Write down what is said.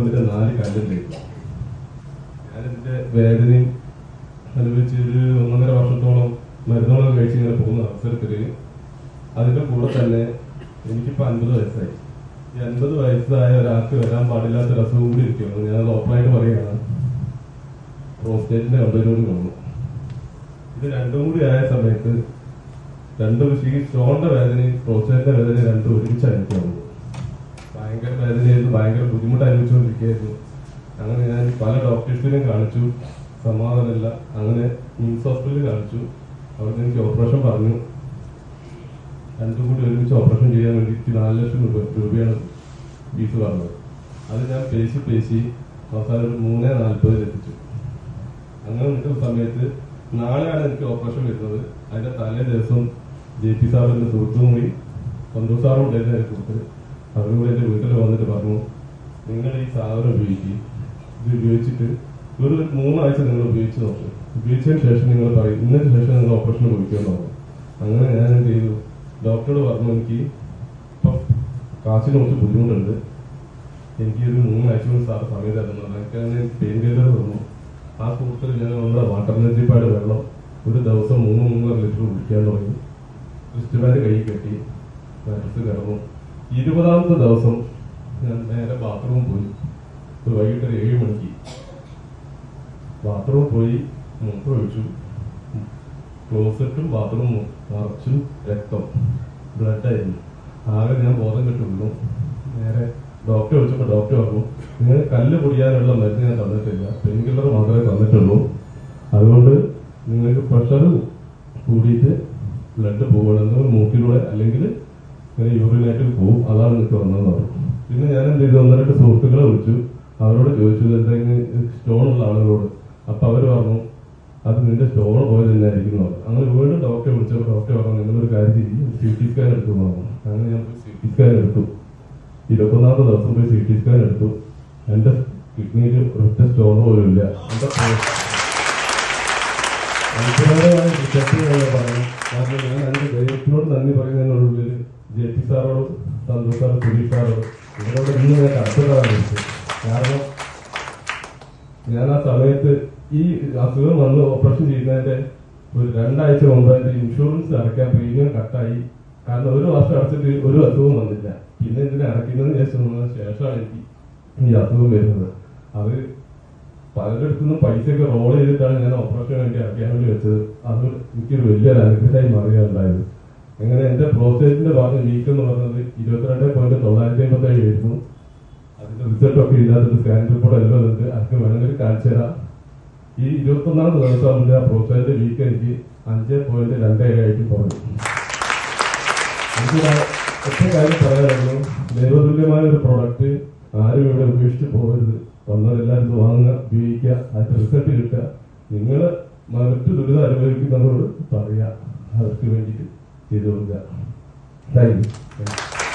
വന്നിട്ട് 4 കല്ലുണ്ടായിരുന്നു. ഞാനെന്റെ വേദനയും അനുഭവിച്ച് ഒരു 1.5 വർഷത്തോളം മരുന്നുകളൊക്കെ കഴിച്ച് ഇങ്ങനെ പോകുന്ന അവസരത്തില് അതിന്റെ കൂടെ തന്നെ എനിക്കിപ്പോ 50 വയസ്സായി. ഈ 50 വയസ്സായ ഒരാൾക്ക് വരാൻ പാടില്ലാത്തൊരു അസുഖം കൂടി ഇരിക്കുന്നു. ഞാനത് ഓപ്പണായിട്ട് പറയുകയാണ്, പ്രോസ്റ്റേറ്റിന്റെ കംപ്ലൈന്റ് വന്നു. ഇത് രണ്ടും കൂടി ആയ സമയത്ത് ഈ സ്റ്റോണിന്റെ വേദനയും പ്രോസ്റ്റേറ്റിന്റെ വേദനയും രണ്ടും ഒരുമിച്ചായിരിക്കും വന്നത്. ഭയങ്കര വേദനയായിരുന്നു, ഭയങ്കര ബുദ്ധിമുട്ട് അനുഭവിച്ചുകൊണ്ടിരിക്കുകയായിരുന്നു. അങ്ങനെ ഞാൻ പല ഡോക്ടേഴ്സിനെയും കാണിച്ചു, സമാധാനമില്ല. അങ്ങനെ മിംസ് ഹോസ്പിറ്റലിൽ കാണിച്ചു. അവിടെ എനിക്ക് ഓപ്പറേഷൻ പറഞ്ഞു. രണ്ടും കൂടി ഒരുമിച്ച് ഓപ്പറേഷൻ ചെയ്യാൻ വേണ്ടിയിട്ട് 4 ലക്ഷം രൂപയാണ് ഫീസ് പറഞ്ഞത്. അത് ഞാൻ പേശി അവസാനം ഒരു 3.40 എത്തിച്ചു. അങ്ങനെ നിൽക്കുന്ന സമയത്ത് നാളെയാണ് എനിക്ക് ഓപ്പറേഷൻ വരുന്നത്. അതിന്റെ തലേ ദിവസം JP സാറിന്റെ സുഹൃത്തും കൂടി സന്തോഷ് സാറും ഉണ്ടായിരുന്ന എൻ്റെ സുഹൃത്ത്, അവരും കൂടി എൻ്റെ വീട്ടിൽ വന്നിട്ട് പറഞ്ഞു, നിങ്ങൾ ഈ സാധനം ഉപയോഗിക്കുക, ഇത് ഉപയോഗിച്ചിട്ട് ഒരു 3 ആഴ്ച നിങ്ങൾ ഉപയോഗിച്ച് നോക്കും. ഉപയോഗിച്ചതിന് ശേഷം നിങ്ങൾ പറയും, ഇന്നത്തെ ശേഷം നിങ്ങൾ ഓപ്പറേഷന് പോയിക്കുമെന്ന് പറഞ്ഞു. അങ്ങനെ ഞാൻ എന്ത് ചെയ്തു, ഡോക്ടറോട് പറഞ്ഞു, എനിക്ക് ഇപ്പം കാശിന് കുറച്ച് ബുദ്ധിമുട്ടുണ്ട്, എനിക്ക് ഒരു 3 ആഴ്ച കൊണ്ട് സാർ സമയം തരുന്നു. എനിക്ക് പെയിൻ കില്ലർ തന്നു. ആ സുഹൃത്തിൽ ഞാൻ നമ്മുടെ വാട്ടർ എനർജിപ്പാട് വെള്ളം ഒരു ദിവസം 3-3.5 ലിറ്റർ കുടിക്കാൻ തുടങ്ങി. ക്രിസ്റ്റ്മാൻ്റെ കൈ കെട്ടി മാറ്റത്ത് കിടന്നു. 20ാമത്തെ ദിവസം ഞാൻ നേരെ ബാത്റൂമിൽ പോയി. വൈകിട്ട് 7 മണിക്ക് ബാത്റൂമിൽ പോയി മൂത്രം ഒഴിച്ചു. ക്ലോസറ്റും ബാത്റൂമും നിറച്ചും രക്തം, ബ്ലഡായിരുന്നു. ആകെ ഞാൻ ബോധം കെട്ടുള്ളൂ. നേരെ ഡോക്ടറെ വിളിച്ചപ്പോൾ ഡോക്ടർ പറഞ്ഞു, നിങ്ങൾ കല്ല് പൊടിയാനുള്ള മരുന്ന് ഞാൻ തന്നിട്ടില്ല, പെയിൻ കില്ലർ മാത്രമേ തന്നിട്ടുള്ളൂ. അതുകൊണ്ട് നിങ്ങൾക്ക് പ്രഷർ കൂടിയിട്ട് ബ്ലഡ് പോകണമെന്ന് മൂക്കിലൂടെ അല്ലെങ്കിൽ ഇങ്ങനെ യൂറിനായിട്ട് പോകും, അതാണ് നിങ്ങൾക്ക് വന്നതെന്ന് പറഞ്ഞു. പിന്നെ ഞാൻ എന്ത് ചെയ്തു, 1-2 സുഹൃത്തുക്കളെ വിളിച്ചു. അവരോട് ചോദിച്ചു എന്തെങ്കിലും സ്റ്റോണുള്ള ആളുകളോട്. അപ്പൊ അവർ പറഞ്ഞു, അത് നിന്റെ സ്റ്റോൺ പോയത് തന്നെയായിരിക്കും പറഞ്ഞു. അങ്ങനെ വീണ്ടും ഡോക്ടറെ വിളിച്ചപ്പോൾ ഡോക്ടർ പറഞ്ഞു, നിങ്ങളൊരു കാര്യം ചെയ്യും, CT സ്കാൻ എടുത്തു പറഞ്ഞു. അങ്ങനെ ഞാൻ CT സ്കാൻ എടുത്തു. 21ാമത്തെ ദിവസം പോയി CT സ്കാൻ എടുത്തു. എന്റെ കിഡ്നിയിൽ ഒറ്റ സ്റ്റോൺ പോലും ഇല്ല. പറഞ്ഞു. കാരണം ഞാൻ അതിന്റെ ദൈവത്തിനോട് നന്ദി പറയുന്നതിനുള്ളിൽ JP സാറോട്, സന്തോഷ് സാറ്, സുരേഷ് സാറോട് ഇവരോട് ഇന്ന് ഞാൻ കടത്തിലാണ് വിളിച്ചത്. കാരണം ഞാൻ ആ സമയത്ത് ഈ അസുഖം വന്ന് ഓപ്പറേഷൻ ചെയ്യുന്നതിന്റെ ഒരു 2 ആഴ്ച മുമ്പ് എന്റെ ഇൻഷുറൻസ് അടയ്ക്കാൻ പ്രീമിയം കട്ടായി. കാരണം 1 വർഷം അടച്ചിട്ട് ഒരു അസുഖം വന്നില്ല. പിന്നെ ഇതിനെ അടയ്ക്കുന്നതിന് ശേഷമാണ് എനിക്ക് ഈ അസുഖം വരുന്നത്. അത് പലരിടത്തുനിന്നും പൈസയൊക്കെ റോൾ ചെയ്തിട്ടാണ് ഞാൻ ഓപ്പറേഷന് വേണ്ടി അടയ്ക്കാൻ വേണ്ടി വെച്ചത്. അത് എനിക്കൊരു വലിയൊരു അനുഗ്രഹമായി മാറുകയുണ്ടായത്. അങ്ങനെ എന്റെ പ്രോസ്റ്റേറ്റിന്റെ ഭാഗം വീക്ക് എന്ന് പറഞ്ഞത് 22.957 ആയിരുന്നു. അതിന്റെ റിസൾട്ട് ഒക്കെ ഇല്ലാത്ത സ്കാൻ റിപ്പോർട്ട് എല്ലാം ഉണ്ട്. അതൊക്കെ വേണമെങ്കിൽ കാണിച്ചു തരാം. ഈ 21ാമത്തെ ദിവസം ആ പ്രോസ്റ്റേറ്റിന്റെ വീക്ക് എനിക്ക് 5.27 ആയിട്ട് കുറഞ്ഞു. എനിക്ക് ഒറ്റ കാര്യം പറയാനുള്ളൂ, ദൈവതുല്യമായ ഒരു പ്രോഡക്റ്റ് ആരും ഇവിടെ ഉപേക്ഷിച്ച് പോകരുത്. വന്നവരെല്ലാവരും വാങ്ങുക, ഉപയോഗിക്കുക, അതിന്റെ റിസൾട്ട് കിട്ടുക. നിങ്ങൾ മറ്റു ദുരിതം അനുഭവിക്കുന്നവരോട് പറയുക, അവർക്ക് വേണ്ടിയിട്ട് ചെയ്തു കൊടുക്കുക. Thank you.